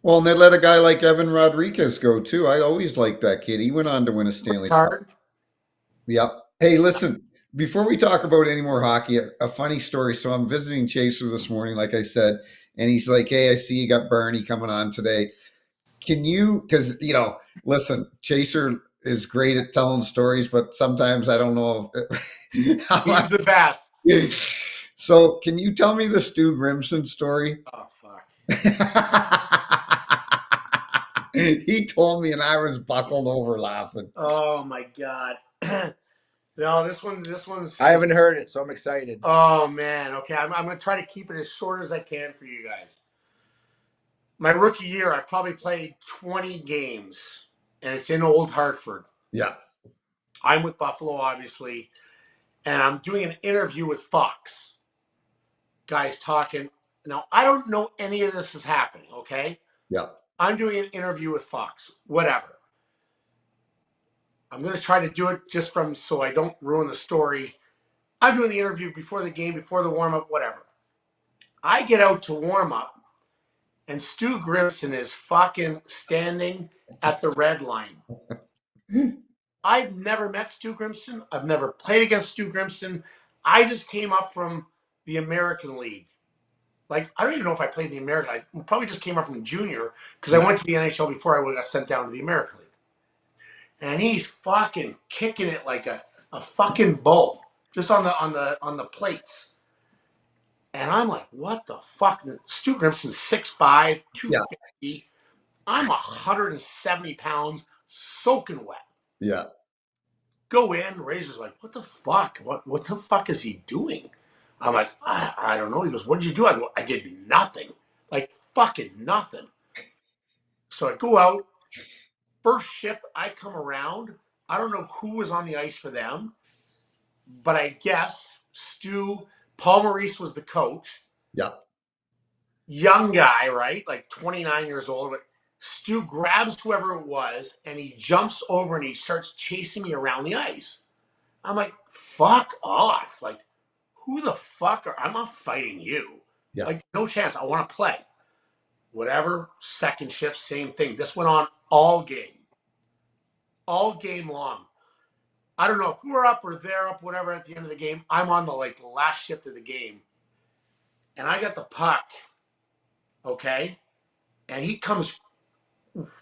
Well, and they let a guy like Evan Rodriguez go too. I always liked that kid. He went on to win a Stanley Cup. Hard. Yep. Hey, listen, before we talk about any more hockey, a funny story. So I'm visiting Chaser this morning, like I said, and he's like, hey, I see you got Bernie coming on today. Can you, because, listen, Chaser is great at telling stories, but sometimes I don't know He's the best. So can you tell me the Stu Grimson story? Oh, fuck. He told me and I was buckled over laughing. Oh, my God. No, this one's. I haven't heard it, so I'm excited. Oh, man. Okay, I'm going to try to keep it as short as I can for you guys. My rookie year, I've probably played 20 games, and it's in Old Hartford. Yeah. I'm with Buffalo, obviously, and I'm doing an interview with Fox. Guys talking. Now, I don't know any of this is happening, okay? Yeah. I'm doing an interview with Fox, whatever. I'm going to try to do it just so I don't ruin the story. I'm doing the interview before the game, before the warm-up, whatever. I get out to warm up, and Stu Grimson is fucking standing at the red line. I've never met Stu Grimson. I've never played against Stu Grimson. I just came up from the American League. Like, I don't even know if I played in the American. I probably just came up from junior because I went to the NHL before I got sent down to the American League. And he's fucking kicking it like a fucking bull, just on the plates. And I'm like, what the fuck? Stu Grimson's 6'5", 250. I'm 170 pounds, soaking wet. Yeah. Go in, Razor's like, what the fuck? What the fuck is he doing? I'm like, I don't know. He goes, what did you do? I go, I did nothing. Like, fucking nothing. So I go out. First shift, I come around. I don't know who was on the ice for them, but I guess Paul Maurice was the coach. Yeah. Young guy, right? Like 29 years old. But Stu grabs whoever it was, and he jumps over and he starts chasing me around the ice. I'm like, fuck off. Like, who the fuck I'm not fighting you. Yeah. Like, no chance. I want to play. Whatever. Second shift, same thing. This went on all game long. I don't know if we're up or they're up, whatever, at the end of the game. I'm on the last shift of the game. And I got the puck, okay? And he comes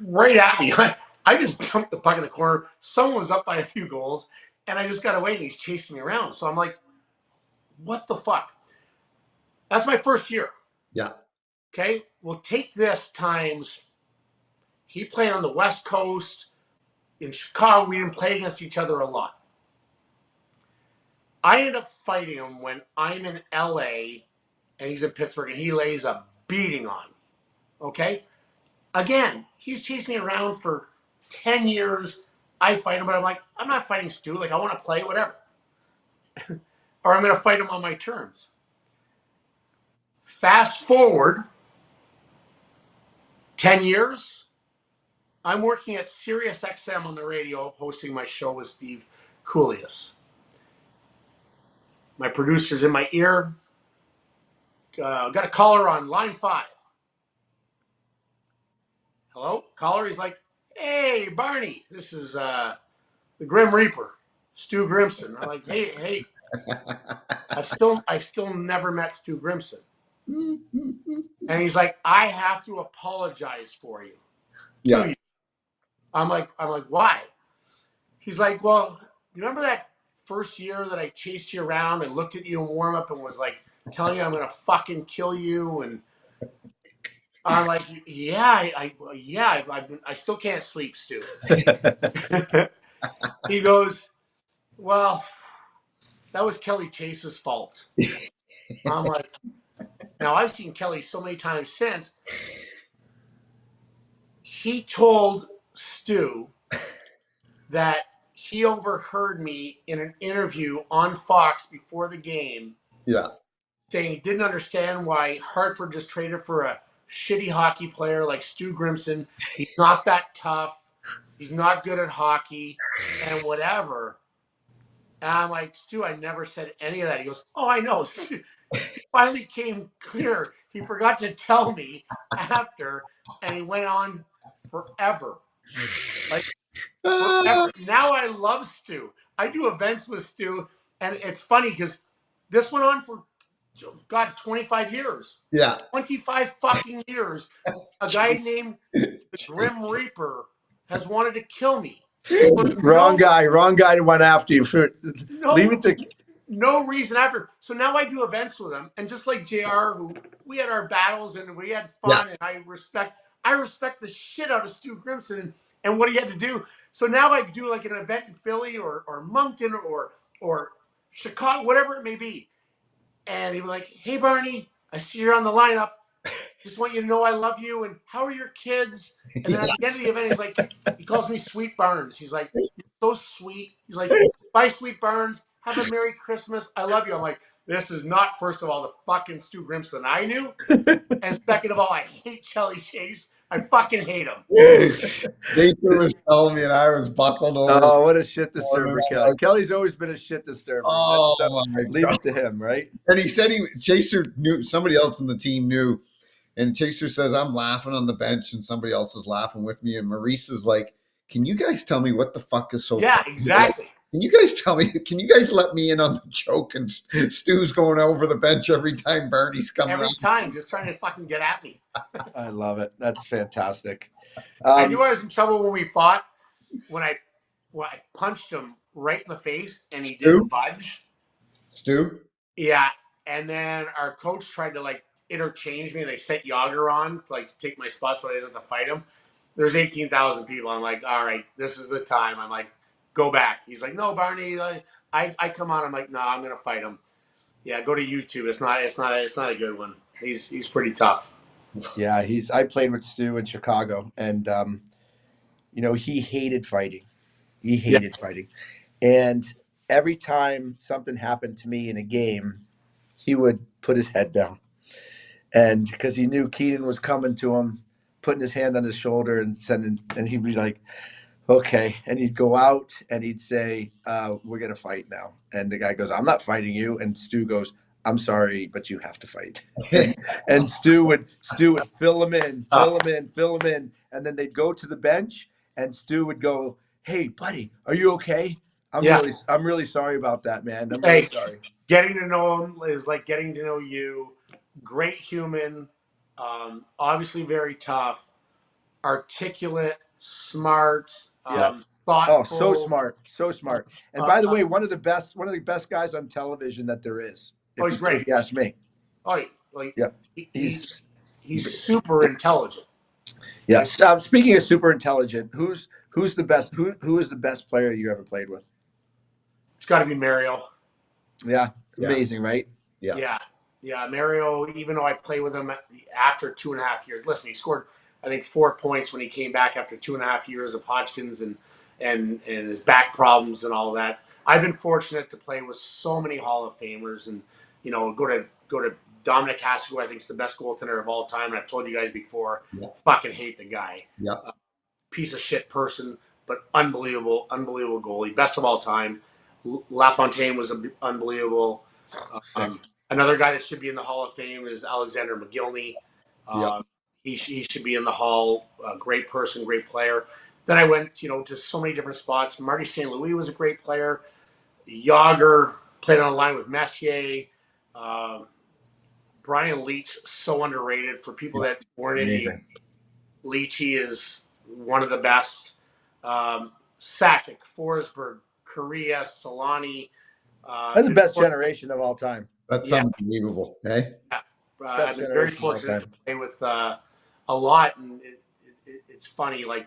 right at me. I just dumped the puck in the corner. Someone was up by a few goals, and I just got away, and he's chasing me around. So I'm like, what the fuck? That's my first year. Yeah. Okay? Well, take this times. He played on the West Coast. In Chicago, we didn't play against each other a lot. I end up fighting him when I'm in LA and he's in Pittsburgh, and he lays a beating on. Okay? Again, he's chasing me around for 10 years. I fight him, but I'm like, I'm not fighting Stu. Like, I want to play, whatever. Or I'm going to fight him on my terms. Fast forward 10 years. I'm working at Sirius XM on the radio, hosting my show with Steve Coolius. My producer's in my ear. Got a caller on line 5. Hello, caller. He's like, hey, Barney, this is the Grim Reaper, Stu Grimson. I'm like, hey. I've still never met Stu Grimson. And he's like, I have to apologize for you. Yeah. I'm like, why? He's like, well, you remember that first year that I chased you around and looked at you in warm up and was like telling you I'm gonna fucking kill you? And I'm like, yeah, I still can't sleep, Stu. He goes, well, that was Kelly Chase's fault. I'm like, now I've seen Kelly so many times since. He told Stu that he overheard me in an interview on Fox before the game. Yeah. saying he didn't understand why Hartford just traded for a shitty hockey player like Stu Grimson. He's not that tough. He's not good at hockey and whatever. And I'm like, Stu, I never said any of that. He goes, oh, I know. Stu, finally came clear. He forgot to tell me after, and he went on forever. Like, forever. Now I love Stu. I do events with Stu, and it's funny because this went on for, God, 25 years. Yeah. 25 fucking years. A guy named the Grim Reaper has wanted to kill me. Wrong guy went after you. Leave No, it to. no reason after. So now I do events with him, and just like JR, who we had our battles and we had fun, and I respect the shit out of Stu Grimson and what he had to do. So now I do like an event in Philly or Moncton or Chicago, whatever it may be, and he'd be like, "Hey Barney, I see you're on the lineup. Just want you to know I love you, and how are your kids?" And then at the end of the event, he's like, he calls me Sweet Barnes. He's like, "You're so sweet." He's like, "Bye, Sweet Barnes. Have a Merry Christmas. I love you." I'm like, this is not, first of all, the fucking Stu Grimson I knew, and second of all, I hate Kelly Chase. I fucking hate him. They was telling me, and I was buckled over. Oh, what a shit disturber, Kelly. Kelly's always been a shit disturber. Oh my Leave God. it to him, right? And he said Chaser knew, somebody else in the team knew. And Chaser says, I'm laughing on the bench and somebody else is laughing with me. And Maurice is like, can you guys tell me what the fuck is so Yeah, funny? exactly. Can you guys tell me? Can you guys let me in on the joke? And Stu's going over the bench every time Bernie's coming Every out. time, just trying to fucking get at me. I love it. That's fantastic. I knew I was in trouble when we fought, when I punched him right in the face and he didn't budge. Stu? Yeah, and then our coach tried to like interchange me, and they sent Yager on to like take my spot so I didn't have to fight him. There's 18,000 people. I'm like, all right, this is the time. I'm like, go back. He's like, no, Barney, I come on. I'm like, no, I'm gonna fight him. Yeah, go to YouTube. It's not a good one. He's pretty tough. Yeah, I played with Stu in Chicago, and he hated fighting. He hated fighting, and every time something happened to me in a game, he would put his head down, and because he knew Keenan was coming to him, putting his hand on his shoulder and and he'd be like, okay. And he'd go out and he'd say, we're going to fight now. And the guy goes, I'm not fighting you. And Stu goes, I'm sorry, but you have to fight. And Stu would fill him in. And then they'd go to the bench and Stu would go, hey, buddy, are you okay? I'm really sorry about that, man. I'm really sorry. Getting to know him is like getting to know you. Great human, obviously very tough, articulate, smart, thoughtful. Oh, so smart. And by the way, one of the best guys on television that there is. He's great. If you ask me. Oh, like yeah, he's super intelligent. Yes. Speaking of super intelligent, who's the best? Who is the best player you ever played with? It's got to be Mario. Yeah, amazing, right? Yeah. Mario. Even though I played with him after 2.5 years, listen, he scored I think 4 points when he came back after 2.5 years of Hodgkins and his back problems and all that. I've been fortunate to play with so many Hall of Famers, and go to Dominic Hasek, who I think is the best goaltender of all time. And I've told you guys before, fucking hate the guy. Piece of shit person, but unbelievable goalie, best of all time. LaFontaine was unbelievable. Another guy that should be in the Hall of Fame is Alexander McGillney. He should be in the Hall. Great person, great player. Then I went, to so many different spots. Marty St. Louis was a great player. Yager played on a line with Messier. Brian Leach, so underrated for people that weren't into Leachy is one of the best. Sakic, Forsberg, Correa, Solani. That's the best generation of all time. That's unbelievable, eh? I've been very fortunate to play with a lot, and it's funny. Like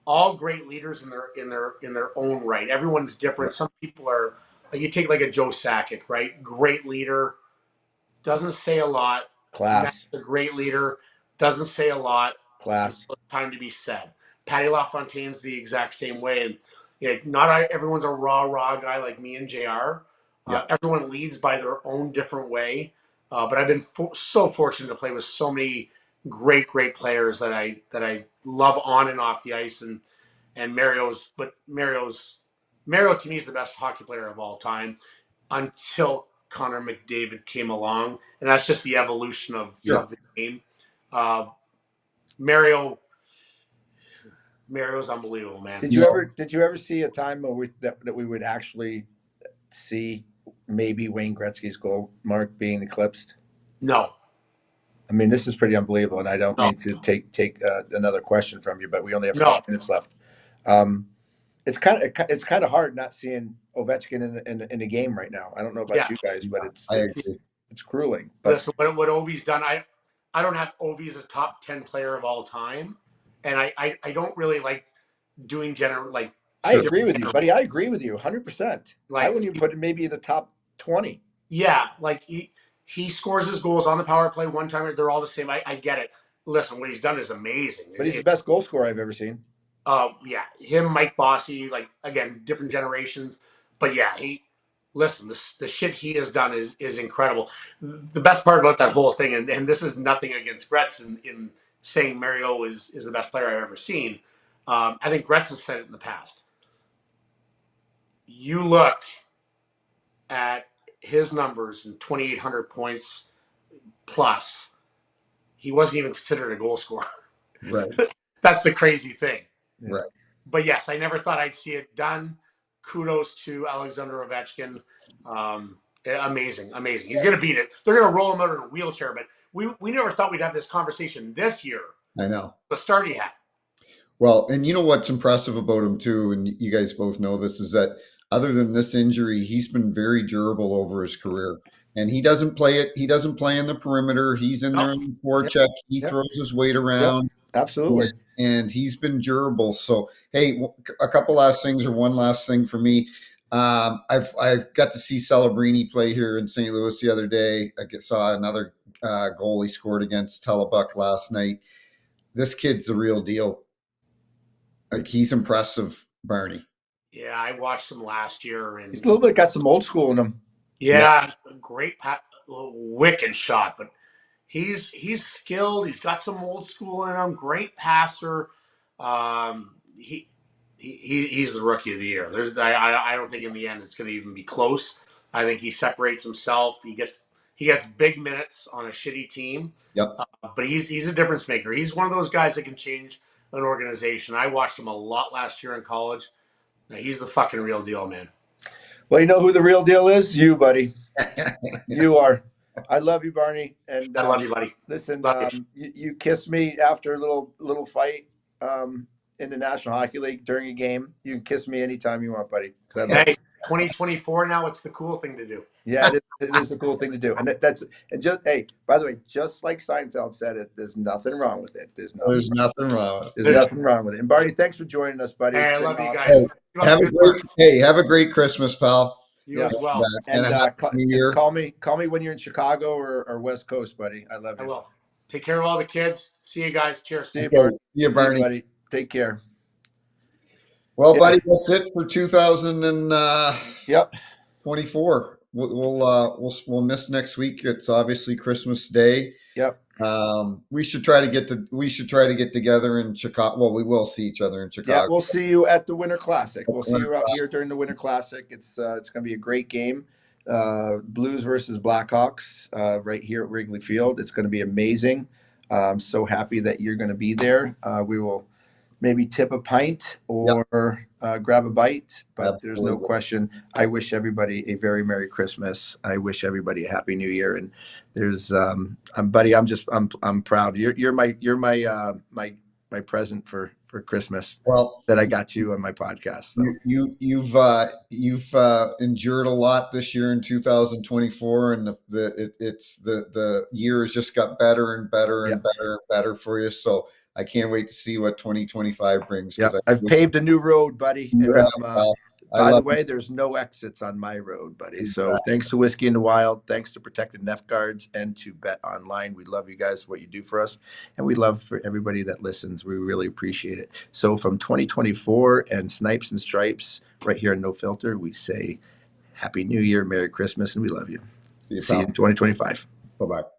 all great leaders in their own right. Everyone's different. Some people are. Like you take like a Joe Sakic, right? Great leader, doesn't say a lot. Class. A great leader, doesn't say a lot. Class. Time to be said. Patty LaFontaine's the exact same way, and not everyone's a raw guy like me and JR. Everyone leads by their own different way. But I've been so fortunate to play with so many great players that I love on and off the ice, and Mario to me is the best hockey player of all time until Connor McDavid came along, and that's just the evolution of the game. Mario's unbelievable, man. Did you ever see a time where that we would actually see maybe Wayne Gretzky's goal mark being eclipsed? No. I mean, this is pretty unbelievable, and I don't mean to take another question from you, but we only have a couple minutes left. It's kind of hard not seeing Ovechkin in the game right now. I don't know about you guys, but it's grueling. But listen, what Ovi's done, I don't have Ovi as a top 10 player of all time, and I don't really like doing I agree with you, buddy. I agree with you 100%. I wouldn't even put it maybe in the top 20. Yeah, like he scores his goals on the power play one time. They're all the same. I get it. Listen, what he's done is amazing. But he's the best goal scorer I've ever seen. Yeah, him, Mike Bossy, like again, different generations. But yeah, the shit he has done is incredible. The best part about that whole thing, and this is nothing against Gretz in saying Mario is the best player I've ever seen. I think Gretz has said it in the past. You look at his numbers and 2,800 points plus, he wasn't even considered a goal scorer. Right. That's the crazy thing. Right. But yes, I never thought I'd see it done. Kudos to Alexander Ovechkin. Amazing. He's going to beat it. They're going to roll him out in a wheelchair, but we never thought we'd have this conversation this year. I know. The start he had. Well, and you know what's impressive about him too, and you guys both know this, is that other than this injury, he's been very durable over his career. And he doesn't play it. He doesn't play in the perimeter. He's in there in the forecheck. He throws his weight around. Absolutely. And he's been durable. So, hey, a couple last things, or one last thing for me. I've got to see Celebrini play here in St. Louis the other day. I saw another goal he scored against Hellebuck last night. This kid's the real deal. Like, he's impressive, Barney. Yeah, I watched him last year, and he's a little bit got some old school in him. Yeah. Great, wicked shot, but he's skilled. He's got some old school in him. Great passer. He's the rookie of the year. I don't think in the end it's going to even be close. I think he separates himself. He gets big minutes on a shitty team. Yep. But he's a difference maker. He's one of those guys that can change an organization. I watched him a lot last year in college. He's the fucking real deal, man. Well, you know who the real deal is? You, buddy. You are. I love you, Barney. And I love you, buddy. Listen, you kissed me after a little fight in the National Hockey League during a game. You can kiss me anytime you want, buddy. Hey, 2024 now, it's the cool thing to do. Yeah, it is a cool thing to do. And by the way, just like Seinfeld said it, there's nothing wrong with it. There's nothing wrong with it. And Barney, thanks for joining us, buddy. Hey, I love you guys. Have a great Christmas, pal. You as well. And call me when you're in Chicago or West Coast, buddy. I love you. I will. Take care of all the kids. See you guys. Cheers. See you, Barney. Buddy. Take care. Well, buddy, that's it for 2024. We'll miss next week. It's obviously Christmas Day. Yep. We should try to get together in Chicago. Well, we will see each other in Chicago. Yeah, we'll see you at the Winter Classic. We'll see you out here during the Winter Classic. It's going to be a great game. Blues versus Blackhawks right here at Wrigley Field. It's going to be amazing. I'm so happy that you're going to be there. We will maybe tip a pint or grab a bite, but There's no question. I wish everybody a very Merry Christmas. I wish everybody a Happy New Year. And there's, buddy, I'm proud. You're my present for Christmas. Well, that I got you on my podcast. So. You've endured a lot this year in 2024, and the year has just got better and better and better and better for you. So I can't wait to see what 2025 brings. Yeah, I've paved a new road, buddy. By the way, there's no exits on my road, buddy. So thanks to Whiskey in the Wild, thanks to Protected Neft Guards, and to Bet Online. We love you guys, what you do for us, and we love for everybody that listens. We really appreciate it. So from 2024 and Snipes and Stripes right here in No Filter, we say Happy New Year, Merry Christmas, and we love you. See you in 2025. Bye-bye.